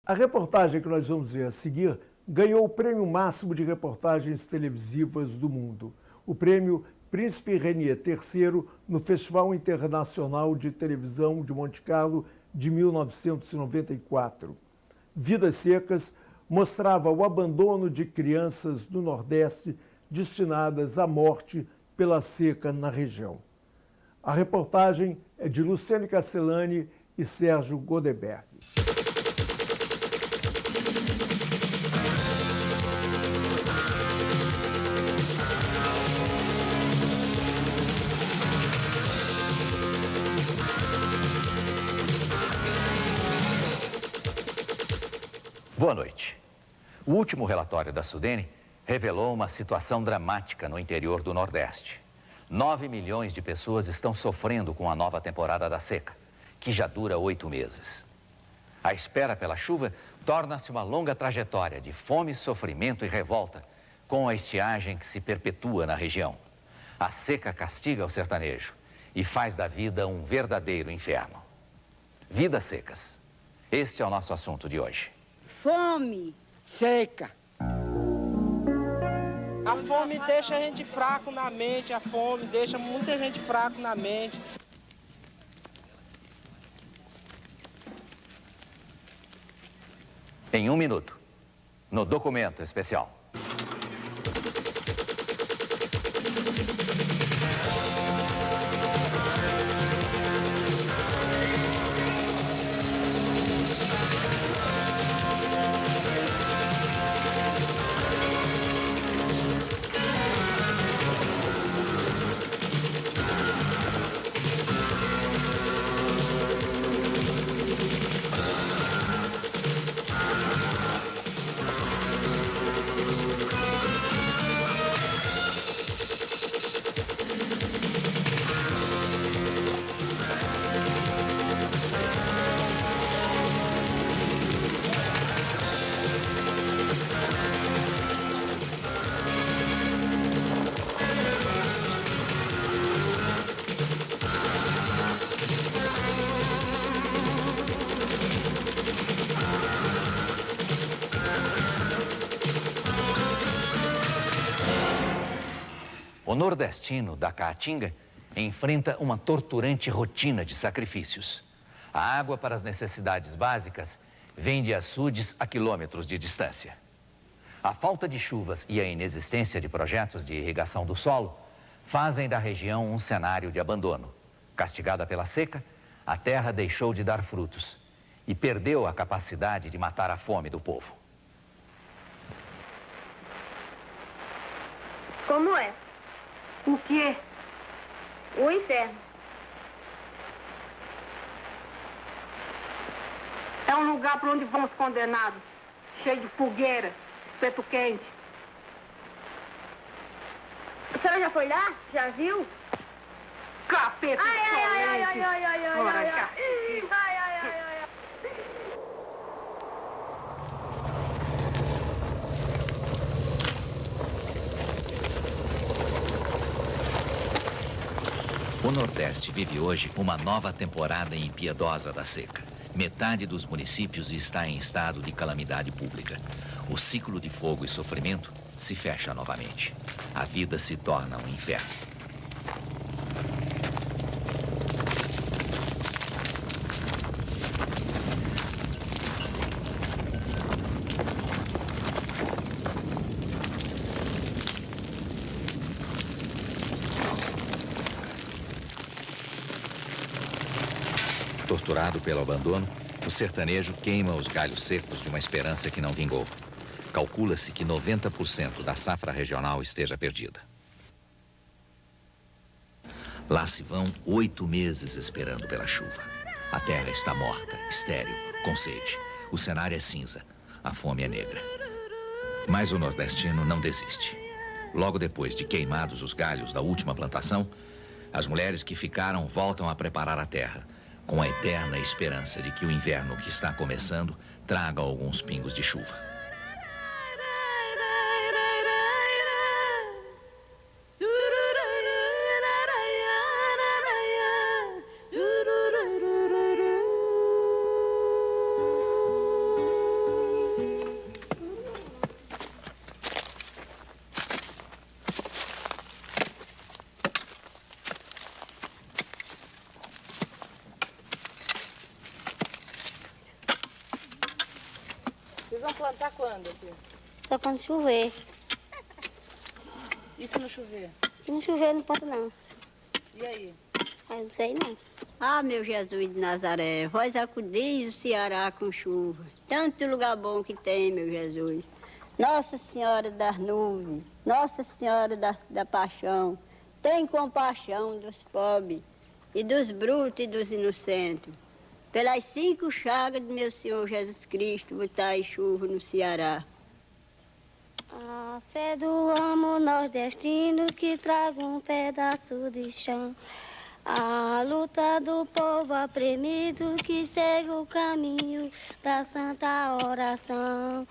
A reportagem que nós vamos ver a seguir ganhou o prêmio máximo de reportagens televisivas do mundo, o prêmio Príncipe Renier III no Festival Internacional de Televisão de Monte Carlo de 1994. Vidas Secas mostrava o abandono de crianças do Nordeste destinadas à morte pela seca na região. A reportagem é de Luciane Castellani e Sérgio Godeberg. Boa noite. O último relatório da Sudene revelou uma situação dramática no interior do Nordeste. 9 milhões de pessoas estão sofrendo com a nova temporada da seca, que já dura 8 meses. A espera pela chuva torna-se uma longa trajetória de fome, sofrimento e revolta, com a estiagem que se perpetua na região. A seca castiga o sertanejo e faz da vida um verdadeiro inferno. Vidas secas. Este é o nosso assunto de hoje. Fome, seca. A fome deixa a gente fraco na mente, a fome deixa muita gente fraco na mente. Em 1 minuto, no documento especial. O nordestino da Caatinga enfrenta uma torturante rotina de sacrifícios. A água para as necessidades básicas vem de açudes a quilômetros de distância. A falta de chuvas e a inexistência de projetos de irrigação do solo fazem da região um cenário de abandono. Castigada pela seca, a terra deixou de dar frutos e perdeu a capacidade de matar a fome do povo. Como é? O quê? O inferno. É um lugar para onde vão os condenados, cheio de fogueira, espeto quente. A senhora já foi lá? Já viu? Capeta insolente! Ora cá. O Nordeste vive hoje uma nova temporada impiedosa da seca. Metade dos municípios está em estado de calamidade pública. O ciclo de fogo e sofrimento se fecha novamente. A vida se torna um inferno. Torturado pelo abandono, o sertanejo queima os galhos secos de uma esperança que não vingou. Calcula-se que 90% da safra regional esteja perdida. Lá se vão 8 meses esperando pela chuva. A terra está morta, estéril, com sede. O cenário é cinza, a fome é negra. Mas o nordestino não desiste. Logo depois de queimados os galhos da última plantação, as mulheres que ficaram voltam a preparar a terra, com a eterna esperança de que o inverno que está começando traga alguns pingos de chuva. Vocês vão plantar quando aqui? Só quando chover. E se não chover? Se não chover, não planta não. E aí? Eu não sei não. Ah, meu Jesus de Nazaré, vós acudis o Ceará com chuva. Tanto lugar bom que tem, meu Jesus. Nossa Senhora das nuvens, Nossa Senhora da paixão, tem compaixão dos pobres e dos brutos e dos inocentes. Pelas 5 chagas de meu Senhor Jesus Cristo, botai chuva no Ceará. A fé do amor nordestino que traga um pedaço de chão. A luta do povo apremido que segue o caminho da santa oração.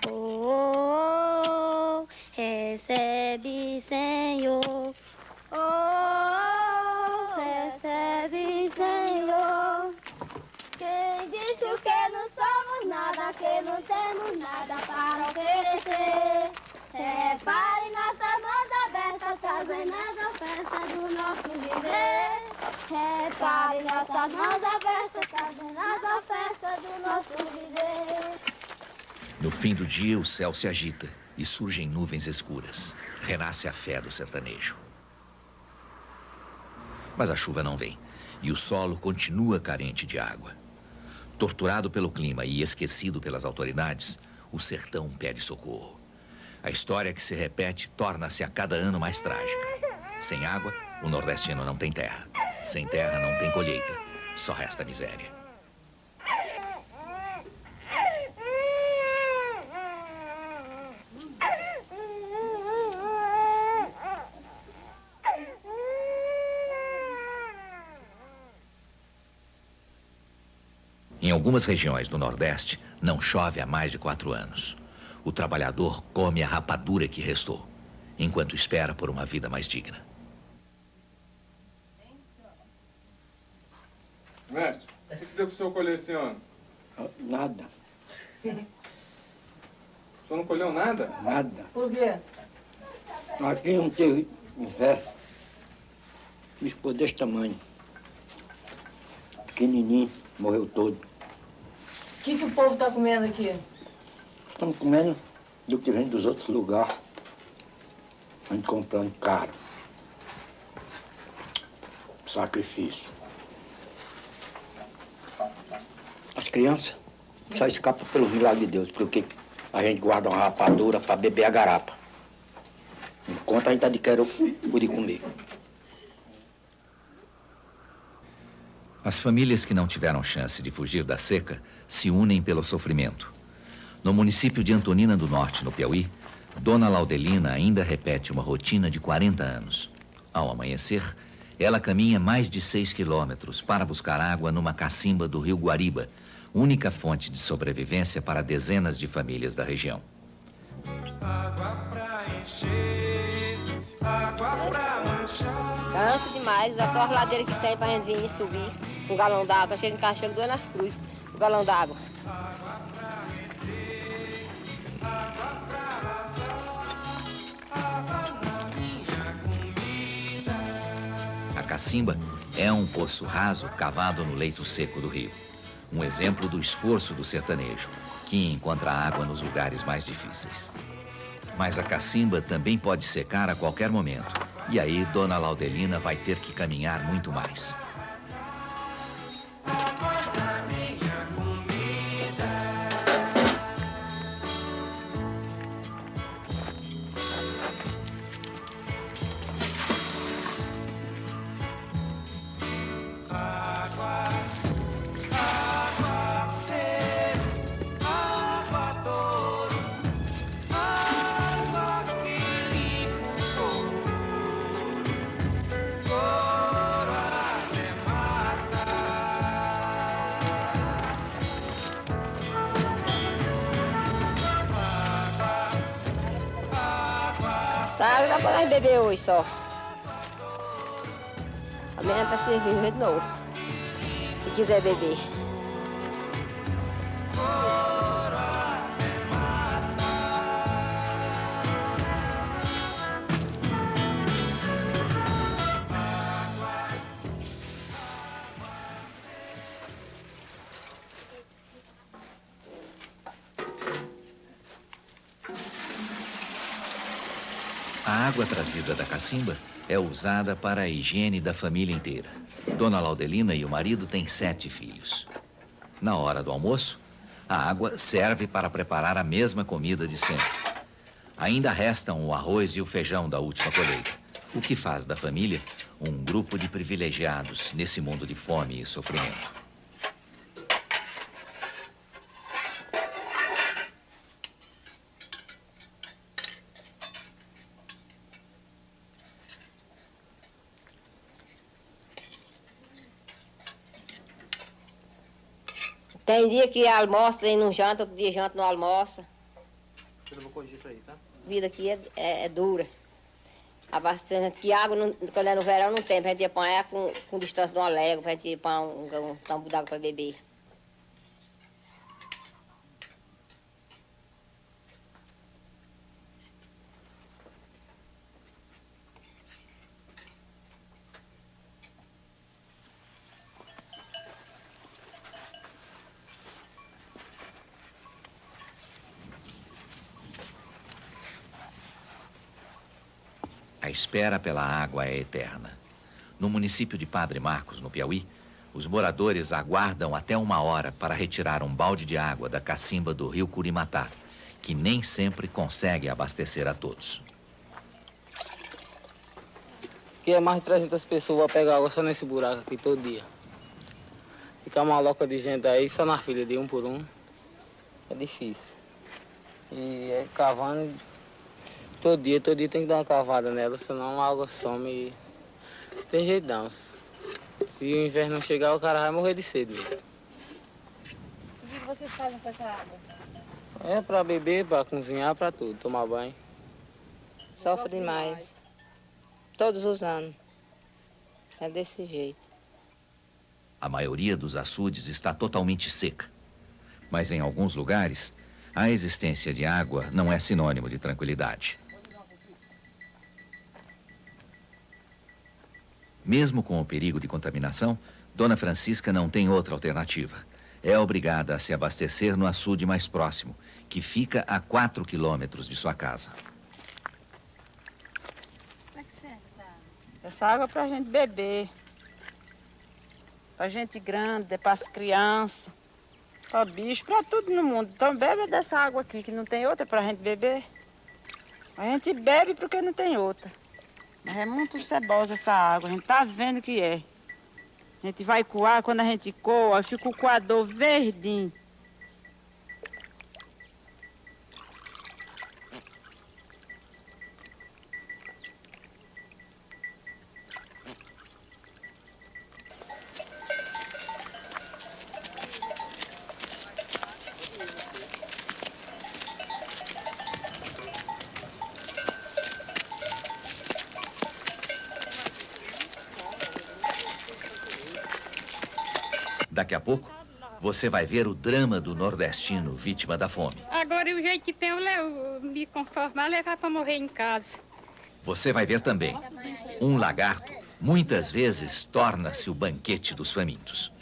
Oh, oh, oh, recebe, Senhor. Oh, oh, recebe, Senhor. Quem disse que não somos nada, que não temos nada para oferecer. Repare nossas mãos abertas, trazendo as ofertas do nosso viver. Repare nossas mãos abertas, trazendo as ofertas do nosso viver. No fim do dia, o céu se agita e surgem nuvens escuras. Renasce a fé do sertanejo. Mas a chuva não vem e o solo continua carente de água. Torturado pelo clima e esquecido pelas autoridades, o sertão pede socorro. A história que se repete torna-se a cada ano mais trágica. Sem água, o nordestino não tem terra. Sem terra, não tem colheita. Só resta miséria. Em algumas regiões do Nordeste, não chove há mais de 4 anos. O trabalhador come a rapadura que restou, enquanto espera por uma vida mais digna. Mestre, o que deu pro senhor colher esse ano? Nada, O senhor não colheu nada? nada. Por quê? Aqui não teve inverno. Me expôs desse tamanho. Pequenininho, morreu todo. O que o povo tá comendo aqui? Estamos comendo do que vem dos outros lugares. A gente comprando caro. Sacrifício. As crianças só escapam pelo milagre de Deus, porque a gente guarda uma rapadura para beber a garapa. Enquanto a gente adquire o de comer. As famílias que não tiveram chance de fugir da seca se unem pelo sofrimento. No município de Antonina do Norte, no Piauí, Dona Laudelina ainda repete uma rotina de 40 anos. Ao amanhecer, ela caminha mais de 6 quilômetros para buscar água numa cacimba do rio Guariba, única fonte de sobrevivência para dezenas de famílias da região. Água pra encher, água pra manchar. Cansa demais, é só as ladeiras que tem pra gente vir subir. Um galão d'água, chega em casa, chega 2 nas cruzes, um galão d'água. A cacimba é um poço raso cavado no leito seco do rio. Um exemplo do esforço do sertanejo, que encontra água nos lugares mais difíceis. Mas a cacimba também pode secar a qualquer momento. E aí, Dona Laudelina vai ter que caminhar muito mais. Água dá pra nós beber hoje só. Amanhã tá servindo de novo. Se quiser beber. A água trazida da cacimba é usada para a higiene da família inteira. Dona Laudelina e o marido têm 7 filhos. Na hora do almoço, a água serve para preparar a mesma comida de sempre. Ainda restam o arroz e o feijão da última colheita, o que faz da família um grupo de privilegiados nesse mundo de fome e sofrimento. Tem dia que almoça e não janta, outro dia janta e não almoça. Eu vou corrigir isso aí, tá? A vida aqui é dura. Abastecimento que água, quando é no verão, não tem. Pra gente apanhar com distância de uma légua, pra gente apanhar um tambo d'água pra beber. A espera pela água é eterna. No município de Padre Marcos, no Piauí, os moradores aguardam até 1 hora para retirar um balde de água da cacimba do rio Curimatá, que nem sempre consegue abastecer a todos. Aqui é mais de 300 pessoas vão pegar água só nesse buraco aqui todo dia. Fica uma loca de gente aí, só na fila de um por um. É difícil. E é cavando, todo dia tem que dar uma cavada nela, senão a água some e não tem jeito não. Se o inverno não chegar, o cara vai morrer de sede mesmo. O que vocês fazem com essa água? É pra beber, pra cozinhar, pra tudo, tomar banho. Sofre demais. Todos os anos. É desse jeito. A maioria dos açudes está totalmente seca. Mas em alguns lugares, a existência de água não é sinônimo de tranquilidade. Mesmo com o perigo de contaminação, Dona Francisca não tem outra alternativa. É obrigada a se abastecer no açude mais próximo, que fica a 4 quilômetros de sua casa. Como é que serve essa água? Essa água é pra gente beber. Pra gente grande, para as crianças, para bicho, para tudo no mundo. Então bebe dessa água aqui, que não tem outra pra gente beber. A gente bebe porque não tem outra. Mas é muito cebosa essa água, a gente tá vendo que é. A gente vai coar, quando a gente coa, fica o coador verdinho. Daqui a pouco, você vai ver o drama do nordestino vítima da fome. Agora, o jeito que tem, eu me conformar, levar para morrer em casa. Você vai ver também, um lagarto muitas vezes torna-se o banquete dos famintos.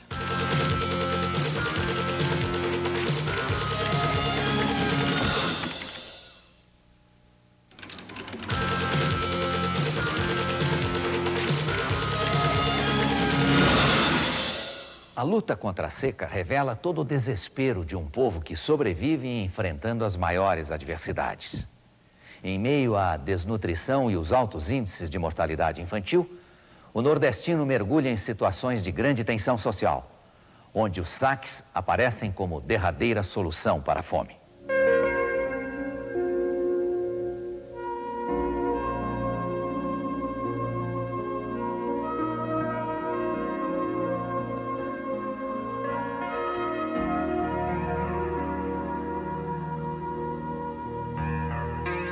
A luta contra a seca revela todo o desespero de um povo que sobrevive enfrentando as maiores adversidades. Em meio à desnutrição e os altos índices de mortalidade infantil, o nordestino mergulha em situações de grande tensão social, onde os saques aparecem como derradeira solução para a fome.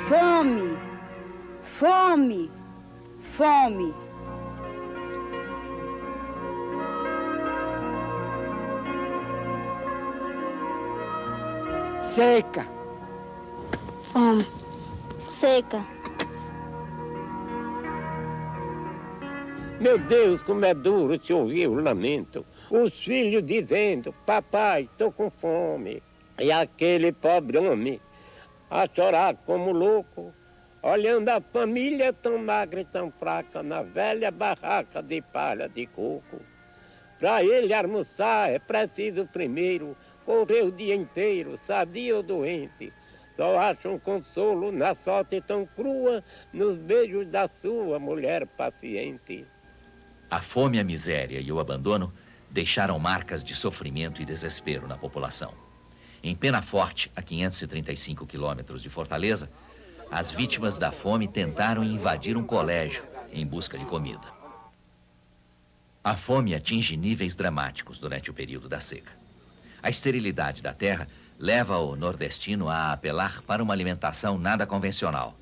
Fome, fome, fome. Seca. Fome. Seca. Meu Deus, como é duro te ouvir o lamento. Os filhos dizendo, papai, tô com fome. E aquele pobre homem a chorar como louco, olhando a família tão magra e tão fraca na velha barraca de palha de coco. Para ele almoçar é preciso primeiro correr o dia inteiro, sadio ou doente. Só acha um consolo na sorte tão crua, nos beijos da sua mulher paciente. A fome, a miséria e o abandono deixaram marcas de sofrimento e desespero na população. Em Penaforte, a 535 quilômetros de Fortaleza, as vítimas da fome tentaram invadir um colégio em busca de comida. A fome atinge níveis dramáticos durante o período da seca. A esterilidade da terra leva o nordestino a apelar para uma alimentação nada convencional.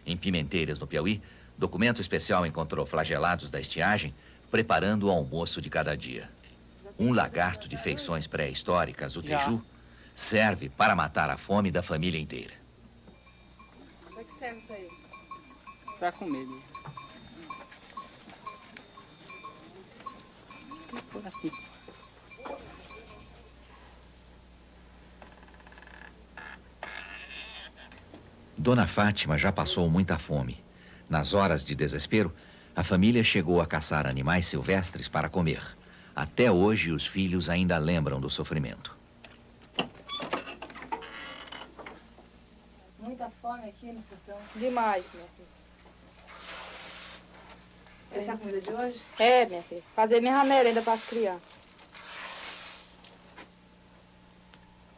Em Pimenteiras, no Piauí, documento especial encontrou flagelados da estiagem preparando o almoço de cada dia. Um lagarto de feições pré-históricas, o teju, serve para matar a fome da família inteira. Como é que serve isso aí? Pra comer. Assim. Dona Fátima já passou muita fome. Nas horas de desespero, a família chegou a caçar animais silvestres para comer. Até hoje, os filhos ainda lembram do sofrimento. Muita fome aqui no sertão. Demais, minha filha. Essa é a comida de hoje? É, minha filha. Fazer minha merenda para as crianças.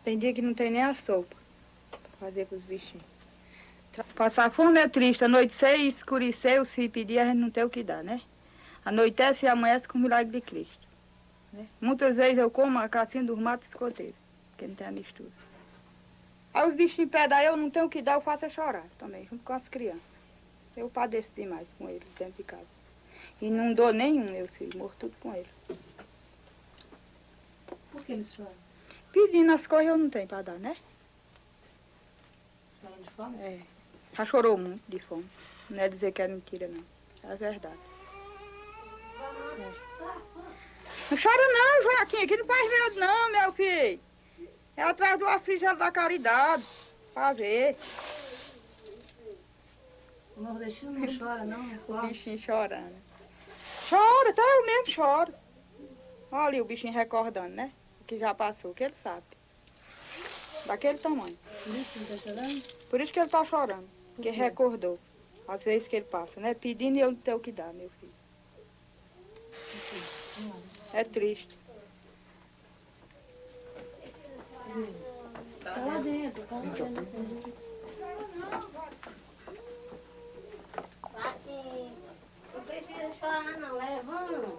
Tem dia que não tem nem a sopa para fazer para os bichinhos. Passar fome é triste. A noite ceia e escurecer, os filhos pedir, a gente não tem o que dar, né? Anoitece e amanhece com o milagre de Cristo. Né? Muitas vezes eu como a cassinha dos matos escoteiros, porque não tem a mistura. Aí os bichinhos pedem, eu não tenho o que dar, eu faço é chorar também, junto com as crianças. Eu padeço demais com eles dentro de casa. E não dou nenhum, meus filhos, morro tudo com eles. Por que eles choram? Pedindo as coisas eu não tenho para dar, né? Choram de fome? É. Já chorou muito de fome. Não é dizer que é mentira, não. É verdade. É. Não chora não, Joaquim. Aqui não faz medo não, meu filho. É atrás do afligado da caridade. Pra ver. O nordestino não chora, não? O bichinho chorando. Chora, até eu mesmo choro. Olha ali o bichinho recordando, né? O que já passou, que ele sabe. Daquele tamanho. Por isso que ele tá chorando? Por isso que ele tá chorando. Porque recordou. Às vezes que ele passa, né? Pedindo e eu não tenho o que dar, meu filho. É triste. Tá lá dentro, tá lá dentro. Aqui, não precisa chorar não, vamos.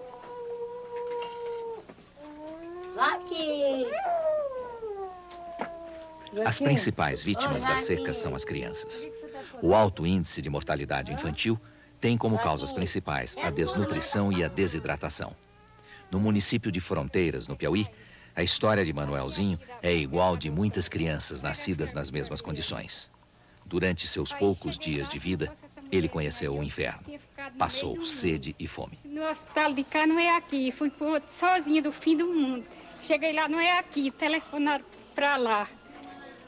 Aqui. As principais vítimas da seca são as crianças. O alto índice de mortalidade infantil tem como causas principais a desnutrição e a desidratação. No município de Fronteiras, no Piauí, a história de Manuelzinho é igual de muitas crianças nascidas nas mesmas condições. Durante seus poucos dias de vida, ele conheceu o inferno. Passou sede e fome. No hospital de cá não é aqui, fui pro outro sozinha do fim do mundo. Cheguei lá, não é aqui, telefonaram pra lá,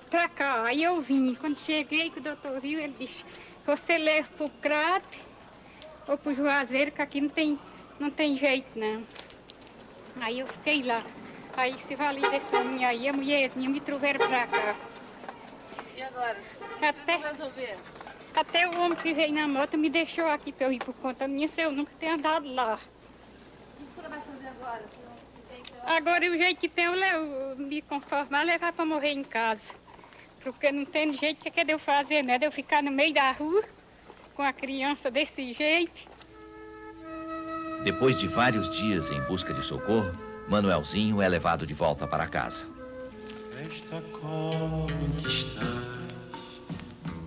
pra cá. Aí eu vim, quando cheguei, que o doutor viu, ele disse, você leva pro Crato ou pro Juazeiro, que aqui não tem jeito, não. Aí eu fiquei lá. Aí se valida esse homem aí, a mulherzinha me trouxeram pra cá. E agora? Você não resolver? Até o homem que veio na moto me deixou aqui pra eu ir por conta minha, se eu nunca tenho andado lá. O que a senhora vai fazer agora? Agora o jeito que tem, eu me conformar, levar pra morrer em casa. Porque não tem jeito que eu fazer, né? De eu ficar no meio da rua, com a criança desse jeito. Depois de vários dias em busca de socorro, Manuelzinho é levado de volta para casa. Esta cova em que estás,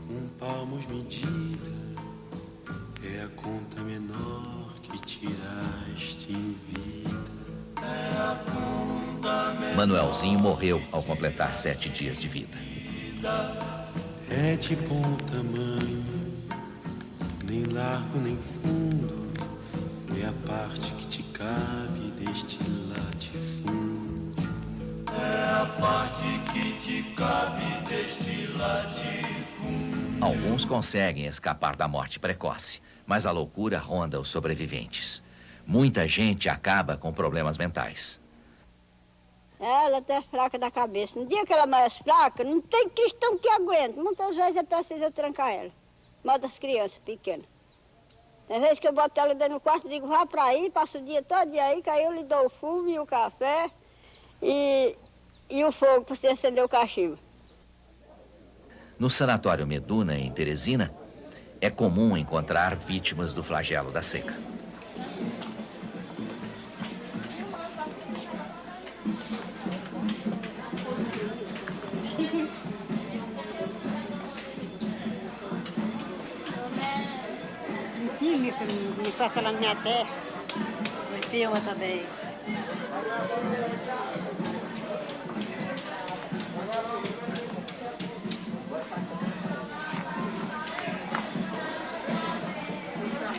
com palmos medida, é a conta menor que tiraste em vida. É a conta menor. Manuelzinho morreu ao completar 7 dias de vida. É de bom tamanho, nem largo nem fundo, é a parte que te cabe deste latifúndio. É a parte que te cabe deste latifúndio. Alguns conseguem escapar da morte precoce, mas a loucura ronda os sobreviventes. Muita gente acaba com problemas mentais. Ela até fraca da cabeça. No dia que ela é mais fraca, não tem cristão que aguente. Muitas vezes é preciso eu trancar ela. Modo as crianças pequenas. Tem vezes que eu boto ela dentro do quarto e digo, vá para aí, passa o dia todo aí, que aí eu lhe dou o fumo e o café e o fogo para você acender o cachimbo. No sanatório Meduna, em Teresina, é comum encontrar vítimas do flagelo da seca. Me passa lá na minha terra. Me filma também.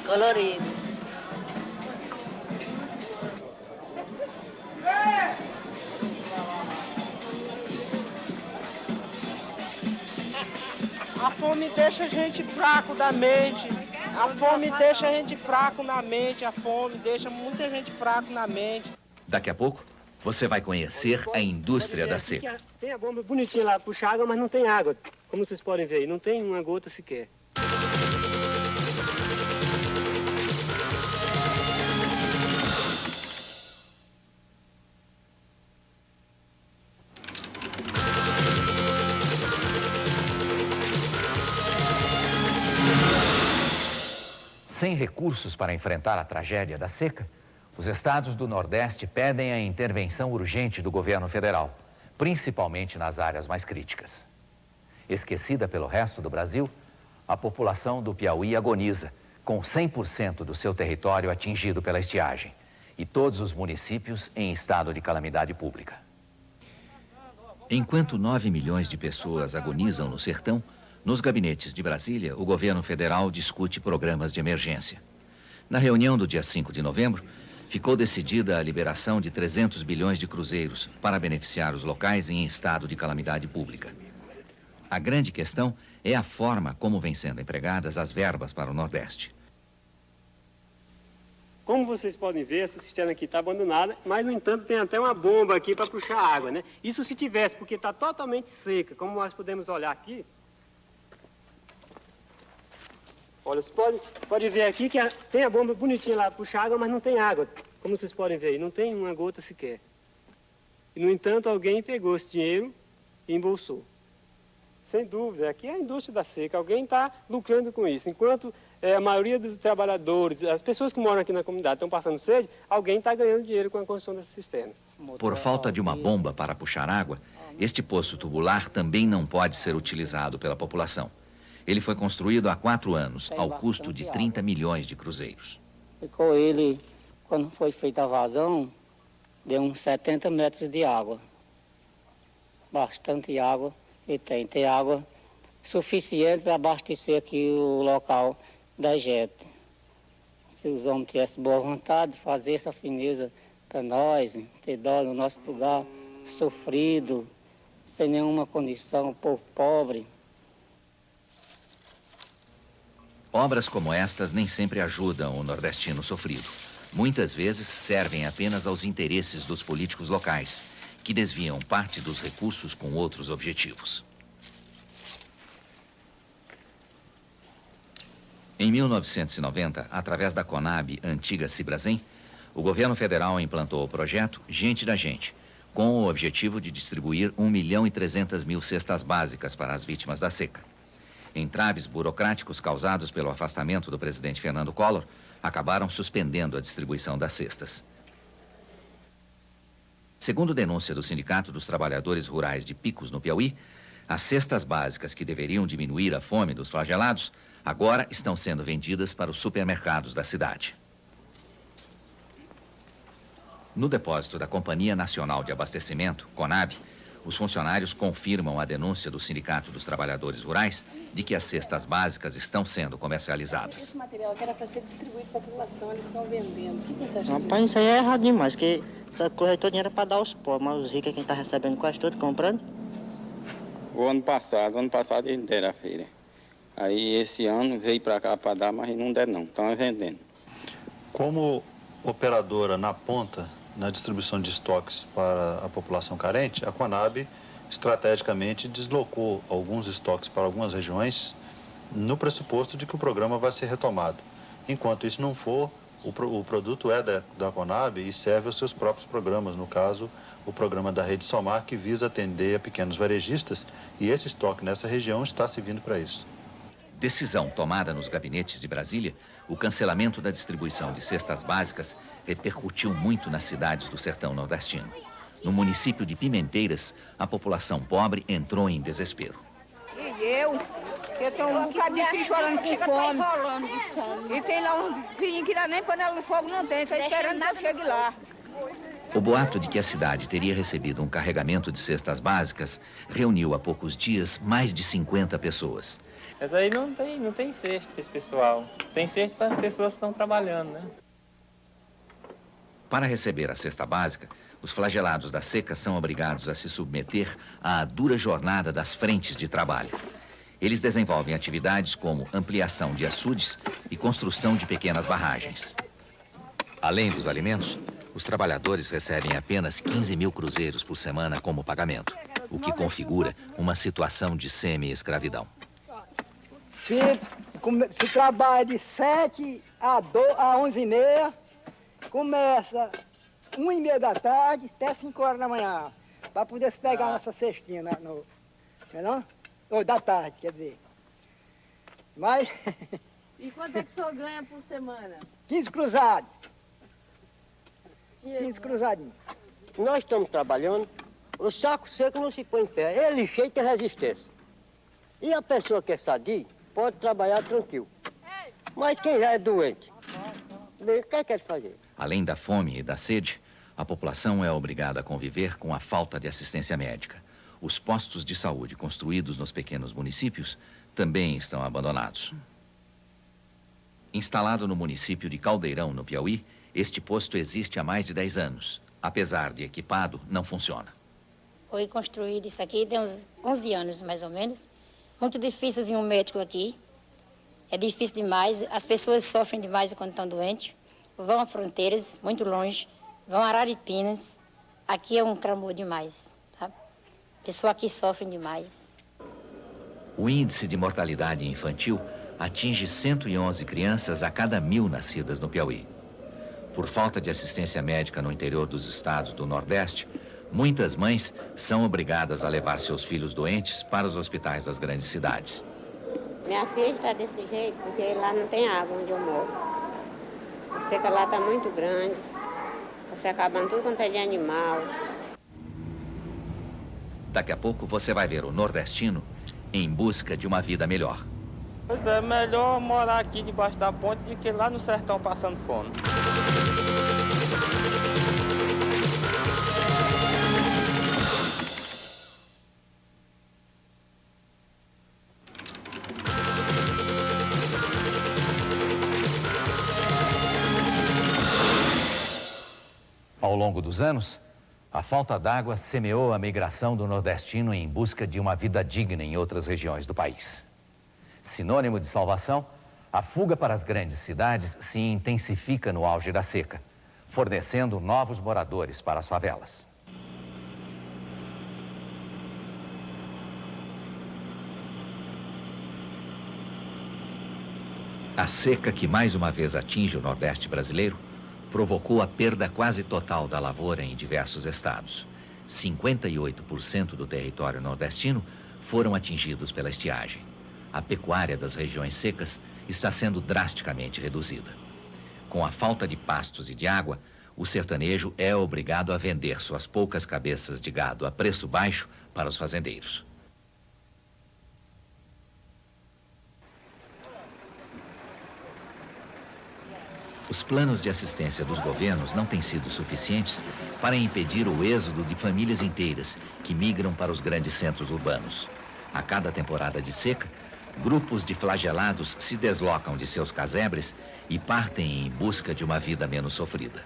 Colorido. A fome deixa a gente fraco da mente. A fome deixa a gente fraco na mente. A fome deixa muita gente fraco na mente. Daqui a pouco, você vai conhecer a indústria da seca. Tem a bomba bonitinha lá, puxa água, mas não tem água. Como vocês podem ver aí, não tem uma gota sequer. Sem recursos para enfrentar a tragédia da seca, os estados do Nordeste pedem a intervenção urgente do governo federal, principalmente nas áreas mais críticas. Esquecida pelo resto do Brasil, a população do Piauí agoniza, com 100% do seu território atingido pela estiagem e todos os municípios em estado de calamidade pública. Enquanto 9 milhões de pessoas agonizam no sertão, nos gabinetes de Brasília, o governo federal discute programas de emergência. Na reunião do dia 5 de novembro, ficou decidida a liberação de 300 bilhões de cruzeiros para beneficiar os locais em estado de calamidade pública. A grande questão é a forma como vêm sendo empregadas as verbas para o Nordeste. Como vocês podem ver, essa cisterna aqui está abandonada, mas, no entanto, tem até uma bomba aqui para puxar água, né? Isso se tivesse, porque está totalmente seca, como nós podemos olhar aqui. Olha, você pode ver aqui que tem a bomba bonitinha lá, puxa água, mas não tem água. Como vocês podem ver aí, não tem uma gota sequer. E, no entanto, alguém pegou esse dinheiro e embolsou. Sem dúvida, aqui é a indústria da seca, alguém está lucrando com isso. Enquanto a maioria dos trabalhadores, as pessoas que moram aqui na comunidade estão passando sede, alguém está ganhando dinheiro com a construção dessa cisterna. Por falta de uma bomba para puxar água, este poço tubular também não pode ser utilizado pela população. Ele foi construído há 4 anos, ao custo de 30 milhões de cruzeiros. Ficou ele, quando foi feita a vazão, deu uns 70 metros de água. Bastante água. E tem água suficiente para abastecer aqui o local da gente. Se os homens tivessem boa vontade de fazer essa fineza para nós, ter dó no nosso lugar, sofrido, sem nenhuma condição, povo pobre. Obras como estas nem sempre ajudam o nordestino sofrido. Muitas vezes servem apenas aos interesses dos políticos locais, que desviam parte dos recursos com outros objetivos. Em 1990, através da Conab, antiga Cibrasen, o governo federal implantou o projeto Gente da Gente, com o objetivo de distribuir 1.300.000 cestas básicas para as vítimas da seca. Entraves burocráticos causados pelo afastamento do presidente Fernando Collor acabaram suspendendo a distribuição das cestas. Segundo denúncia do Sindicato dos Trabalhadores Rurais de Picos, no Piauí, as cestas básicas que deveriam diminuir a fome dos flagelados agora estão sendo vendidas para os supermercados da cidade. No depósito da Companhia Nacional de Abastecimento, Conab, os funcionários confirmam a denúncia do Sindicato dos Trabalhadores Rurais de que as cestas básicas estão sendo comercializadas. Esse material que era para ser distribuído para a população, eles estão vendendo. O que você acha disso? Rapaz, isso aí é errado demais, porque essa coisa toda era para dar aos pobres, mas os ricos é quem está recebendo quase tudo, comprando. O ano passado eles deram a feira. Aí esse ano veio para cá para dar, mas não der não, estão vendendo. Como operadora na ponta, na distribuição de estoques para a população carente, a Conab estrategicamente deslocou alguns estoques para algumas regiões no pressuposto de que o programa vai ser retomado. Enquanto isso não for, o produto é da Conab e serve aos seus próprios programas, no caso, o programa da Rede Somar, que visa atender a pequenos varejistas, e esse estoque nessa região está servindo para isso. Decisão tomada nos gabinetes de Brasília, o cancelamento da distribuição de cestas básicas repercutiu muito nas cidades do sertão nordestino. No município de Pimenteiras, a população pobre entrou em desespero. E eu tenho um bocado de filho chorando com fome. E tem lá um filhinho que lá nem panela de fogo não tem, está esperando que eu chegue lá. O boato de que a cidade teria recebido um carregamento de cestas básicas reuniu há poucos dias mais de 50 pessoas. Mas aí não tem cesto para esse pessoal. Tem cesto para as pessoas que estão trabalhando, né? Para receber a cesta básica, os flagelados da seca são obrigados a se submeter à dura jornada das frentes de trabalho. Eles desenvolvem atividades como ampliação de açudes e construção de pequenas barragens. Além dos alimentos, os trabalhadores recebem apenas 15 mil cruzeiros por semana como pagamento, o que configura uma situação de semi-escravidão. Se trabalha de 7 a 11h30, começa 1h30 da tarde até 5 horas da manhã, para poder se pegar nessa cestinha, não? Ou da tarde, quer dizer. Mas... E quanto é que o senhor ganha por semana? 15 cruzados. 15 cruzadinhos. Nós estamos trabalhando, o saco seco não se põe em pé, ele cheio tem resistência. E a pessoa que é sadia pode trabalhar tranquilo. Mas quem já é doente, o que quer fazer? Além da fome e da sede, a população é obrigada a conviver com a falta de assistência médica. Os postos de saúde construídos nos pequenos municípios também estão abandonados. Instalado no município de Caldeirão, no Piauí, este posto existe há mais de 10 anos. Apesar de equipado, não funciona. Foi construído isso aqui tem uns 11 anos, mais ou menos. Muito difícil vir um médico aqui. É difícil demais. As pessoas sofrem demais quando estão doentes. Vão a fronteiras, muito longe. Vão a Araripinas. Aqui é um clamor demais. Tá? A pessoa aqui sofre demais. O índice de mortalidade infantil atinge 111 crianças a cada 1000 nascidas no Piauí. Por falta de assistência médica no interior dos estados do Nordeste, muitas mães são obrigadas a levar seus filhos doentes para os hospitais das grandes cidades. Minha filha está desse jeito porque lá não tem água onde eu moro. A seca lá está muito grande, está se acabando tudo quanto é de animal. Daqui a pouco você vai ver o nordestino em busca de uma vida melhor. Pois é, melhor morar aqui debaixo da ponte do que lá no sertão passando fome. Ao longo dos anos, a falta d'água semeou a migração do nordestino em busca de uma vida digna em outras regiões do país. Sinônimo de salvação, a fuga para as grandes cidades se intensifica no auge da seca, fornecendo novos moradores para as favelas. A seca que mais uma vez atinge o Nordeste brasileiro provocou a perda quase total da lavoura em diversos estados. 58% do território nordestino foram atingidos pela estiagem. A pecuária das regiões secas está sendo drasticamente reduzida. Com a falta de pastos e de água, o sertanejo é obrigado a vender suas poucas cabeças de gado a preço baixo para os fazendeiros. Os planos de assistência dos governos não têm sido suficientes para impedir o êxodo de famílias inteiras que migram para os grandes centros urbanos. A cada temporada de seca, grupos de flagelados se deslocam de seus casebres e partem em busca de uma vida menos sofrida.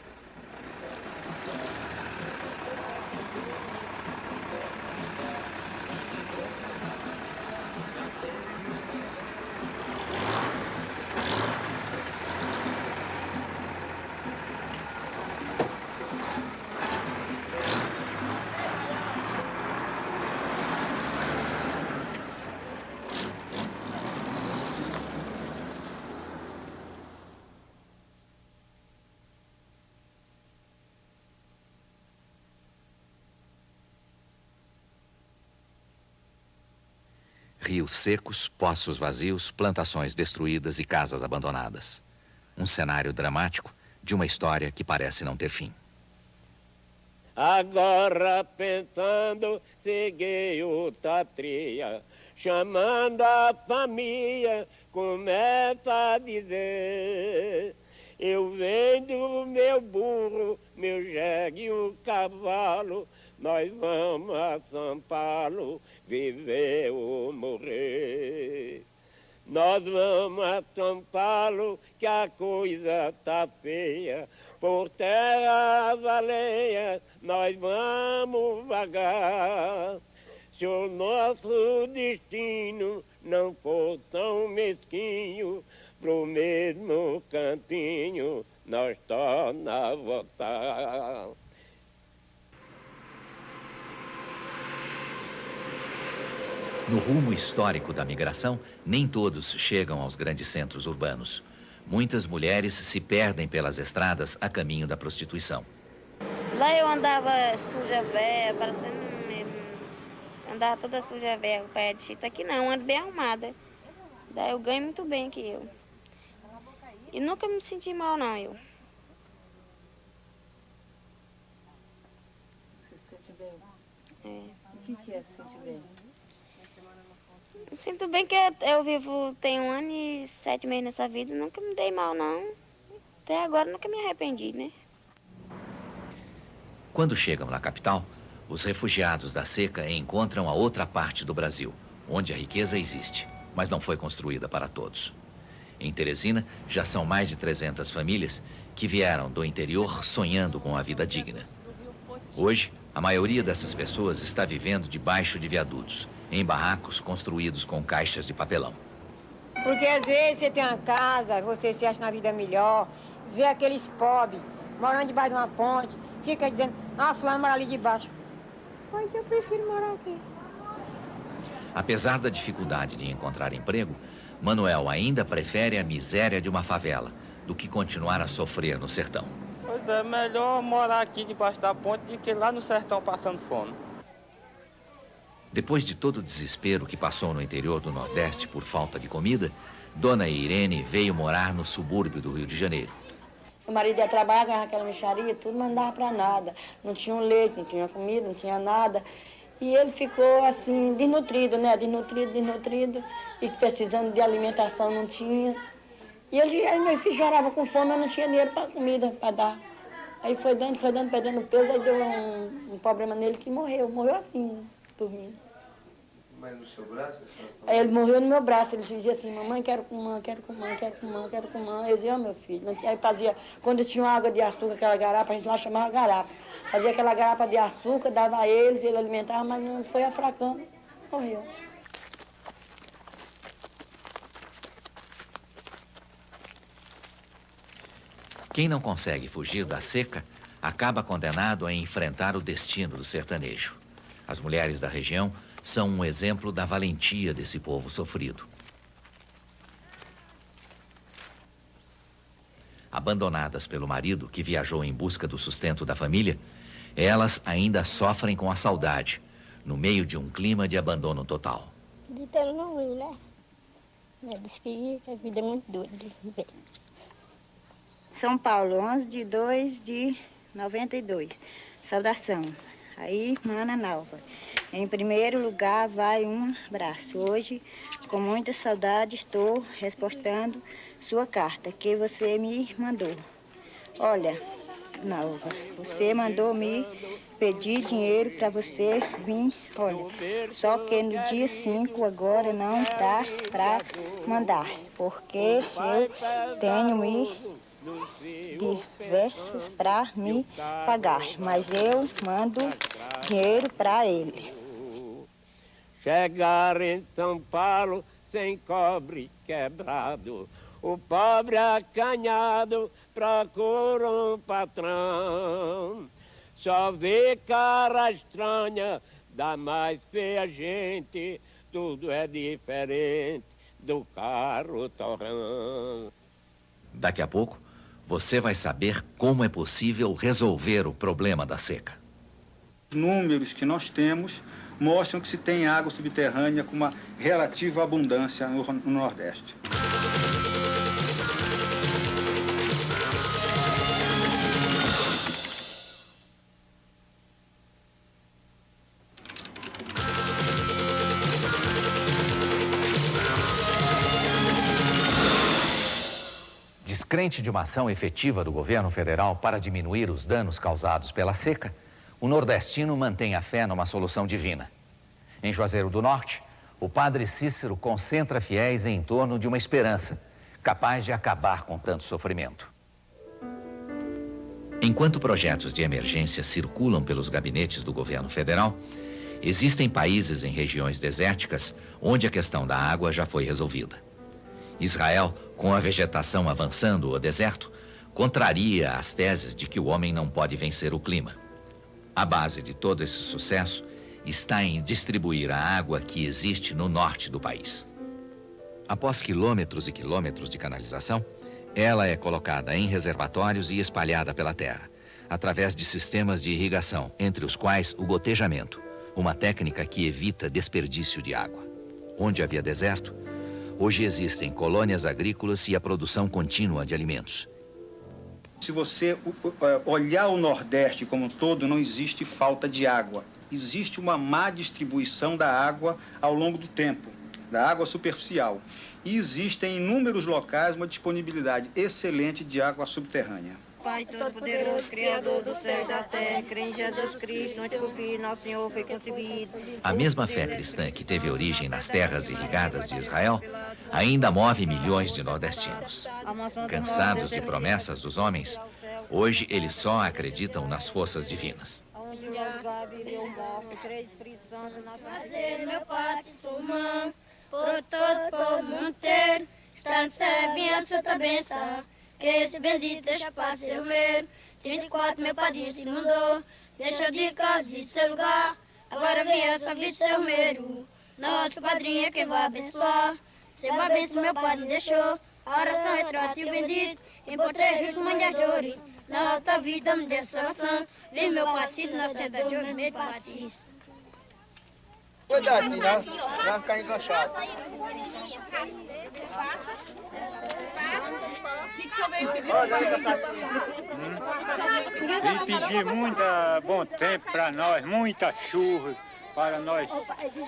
Rios secos, poços vazios, plantações destruídas e casas abandonadas. Um cenário dramático de uma história que parece não ter fim. Agora pensando, segui outra trilha, chamando a família, começa a dizer: eu vendo meu burro, meu jegue e um cavalo, nós vamos a São Paulo, viver ou morrer. Nós vamos a São Paulo, que a coisa tá feia, por terras alheias nós vamos vagar. Se o nosso destino não for tão mesquinho, pro mesmo cantinho nós torna a voltar. No rumo histórico da migração, nem todos chegam aos grandes centros urbanos. Muitas mulheres se perdem pelas estradas a caminho da prostituição. Lá eu andava suja véia, parecendo mesmo. Andava toda suja véia, com pé de chita. Aqui não, ando bem arrumada. Daí eu ganho muito bem que eu. E nunca me senti mal, não, eu. Você se sente bem? É. O que é se sentir bem? Eu sinto bem que eu vivo, tenho 1 ano e 7 meses nessa vida, nunca me dei mal, não. Até agora nunca me arrependi, né? Quando chegam na capital, os refugiados da seca encontram a outra parte do Brasil, onde a riqueza existe, mas não foi construída para todos. Em Teresina, já são mais de 300 famílias que vieram do interior sonhando com a vida digna. Hoje, a maioria dessas pessoas está vivendo debaixo de viadutos, em barracos construídos com caixas de papelão. Porque às vezes você tem uma casa, você se acha na vida melhor, vê aqueles pobres morando debaixo de uma ponte, fica dizendo, fulano mora ali debaixo. Mas eu prefiro morar aqui. Apesar da dificuldade de encontrar emprego, Manuel ainda prefere a miséria de uma favela do que continuar a sofrer no sertão. Pois é, melhor morar aqui debaixo da ponte do que lá no sertão passando fome. Depois de todo o desespero que passou no interior do Nordeste por falta de comida, Dona Irene veio morar no subúrbio do Rio de Janeiro. O marido ia trabalhar, ganhava aquela mixaria, tudo, mas não dava para nada. Não tinha um leite, não tinha comida, não tinha nada. E ele ficou assim, desnutrido, né? Desnutrido. E precisando de alimentação, não tinha. E meu filho chorava com fome, mas não tinha dinheiro para comida, para dar. Aí foi dando, perdendo peso, aí deu um problema nele que morreu. Morreu assim, dormindo. Mas no seu braço? Aí ele morreu no meu braço, ele dizia assim, mamãe, quero comã. Eu dizia, meu filho. Aí fazia, quando tinha água de açúcar, aquela garapa, a gente lá chamava garapa. Fazia aquela garapa de açúcar, dava a eles, ele alimentava, mas não foi afracando, morreu. Quem não consegue fugir da seca, acaba condenado a enfrentar o destino do sertanejo. As mulheres da região são um exemplo da valentia desse povo sofrido. Abandonadas pelo marido, que viajou em busca do sustento da família, elas ainda sofrem com a saudade, no meio de um clima de abandono total. Diz que a vida é muito dura. São Paulo, 11/2/92. Saudação. Aí, Mana Nalva. Em primeiro lugar, vai um abraço. Hoje, com muita saudade, estou respostando sua carta que você me mandou. Olha, Nalva, você mandou me pedir dinheiro para você vir. Olha, só que no dia 5 agora não dá para mandar, porque eu tenho diversas para me pagar, mas eu mando dinheiro para ele. Chegar em São Paulo sem cobre quebrado, o pobre acanhado procura um patrão. Só vê cara estranha da mais feia gente, tudo é diferente do carro torrão. Daqui a pouco, você vai saber como é possível resolver o problema da seca. Os números que nós temos mostram que se tem água subterrânea com uma relativa abundância no Nordeste. Descrente de uma ação efetiva do governo federal para diminuir os danos causados pela seca, o nordestino mantém a fé numa solução divina. Em Juazeiro do Norte, o padre Cícero concentra fiéis em torno de uma esperança, capaz de acabar com tanto sofrimento. Enquanto projetos de emergência circulam pelos gabinetes do governo federal, existem países em regiões desérticas onde a questão da água já foi resolvida. Israel, com a vegetação avançando o deserto, contraria as teses de que o homem não pode vencer o clima. A base de todo esse sucesso está em distribuir a água que existe no norte do país. Após quilômetros e quilômetros de canalização, ela é colocada em reservatórios e espalhada pela terra, através de sistemas de irrigação, entre os quais o gotejamento, uma técnica que evita desperdício de água. Onde havia deserto, hoje existem colônias agrícolas e a produção contínua de alimentos. Se você olhar o Nordeste como um todo, não existe falta de água. Existe uma má distribuição da água ao longo do tempo, da água superficial. E existem em inúmeros locais uma disponibilidade excelente de água subterrânea. Pai Todo-Poderoso, Criador do céu e da terra, crê em Jesus Cristo, onde o Filho Nosso Senhor foi concebido. A mesma fé cristã que teve origem nas terras irrigadas de Israel ainda move milhões de nordestinos. Cansados de promessas dos homens, hoje eles só acreditam nas forças divinas. Fazer meu passo humano, por todo povo mundo inteiro, está recebendo santa benção. Que esse bendito deixa para ser o meu. 34 meu padrinho se mudou, deixou de casa e seu lugar. Agora vem essa vida seu medo. Nosso padrinho é quem vai abençoar. Seu abençoa meu padre deixou. A oração retrata e o bendito. Empotrei junto mãe de jore. Na alta vida me dê salvação. Vem meu patrício, na senta de ouro, meu patrício. Cuidado, não vai ficar enganchado. E pedir muito bom tempo para nós, muita chuva, para nós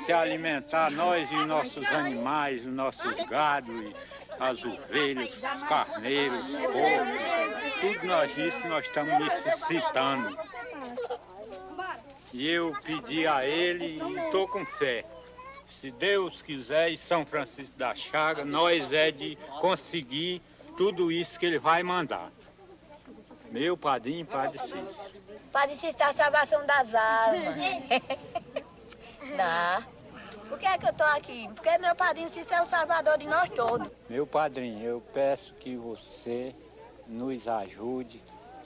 se alimentar, nós e nossos animais, os nossos gados, as ovelhas, os carneiros, os porcos, tudo nós estamos necessitando. E eu pedi a ele e estou com fé. Se Deus quiser, e São Francisco da Chaga, nós é de conseguir tudo isso que ele vai mandar. Meu padrinho, Padre Cícero. Padre Cícero está a salvação das almas. Dá. Por que é que eu estou aqui? Porque meu padrinho Cícero é o salvador de nós todos. Meu padrinho, eu peço que você nos ajude,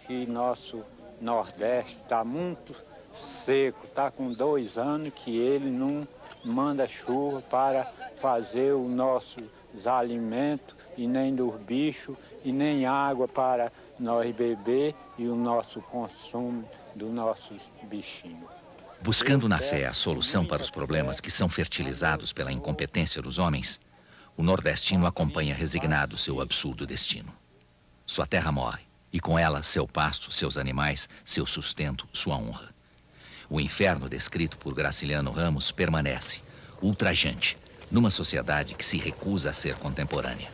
que nosso Nordeste está muito seco, está com 2 anos que ele não manda chuva para fazer os nossos alimentos e nem dos bichos e nem água para nós beber e o nosso consumo dos nossos bichinhos. Buscando na fé a solução para os problemas que são fertilizados pela incompetência dos homens, o nordestino acompanha resignado seu absurdo destino. Sua terra morre e com ela seu pasto, seus animais, seu sustento, sua honra. O inferno descrito por Graciliano Ramos permanece, ultrajante, numa sociedade que se recusa a ser contemporânea.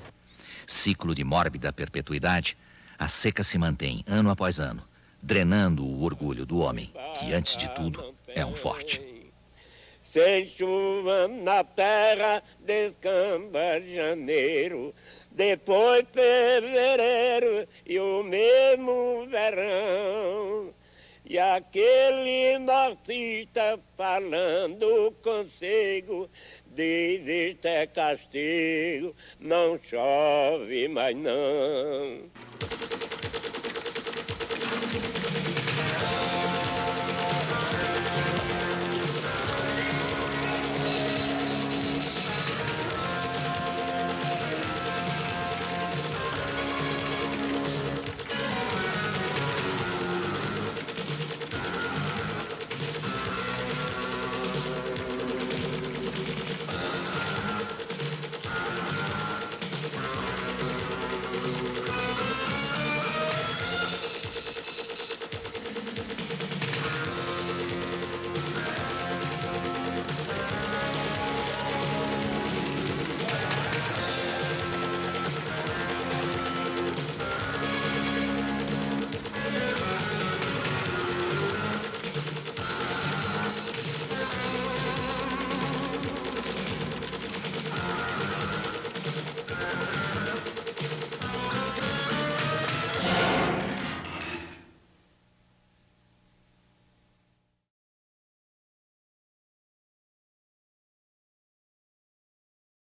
Ciclo de mórbida perpetuidade, a seca se mantém ano após ano, drenando o orgulho do homem, que antes de tudo é um forte. Sem chuva na terra descamba janeiro, depois fevereiro e o mesmo verão. E aquele nortista falando consigo, diz isto é castigo, não chove mais não.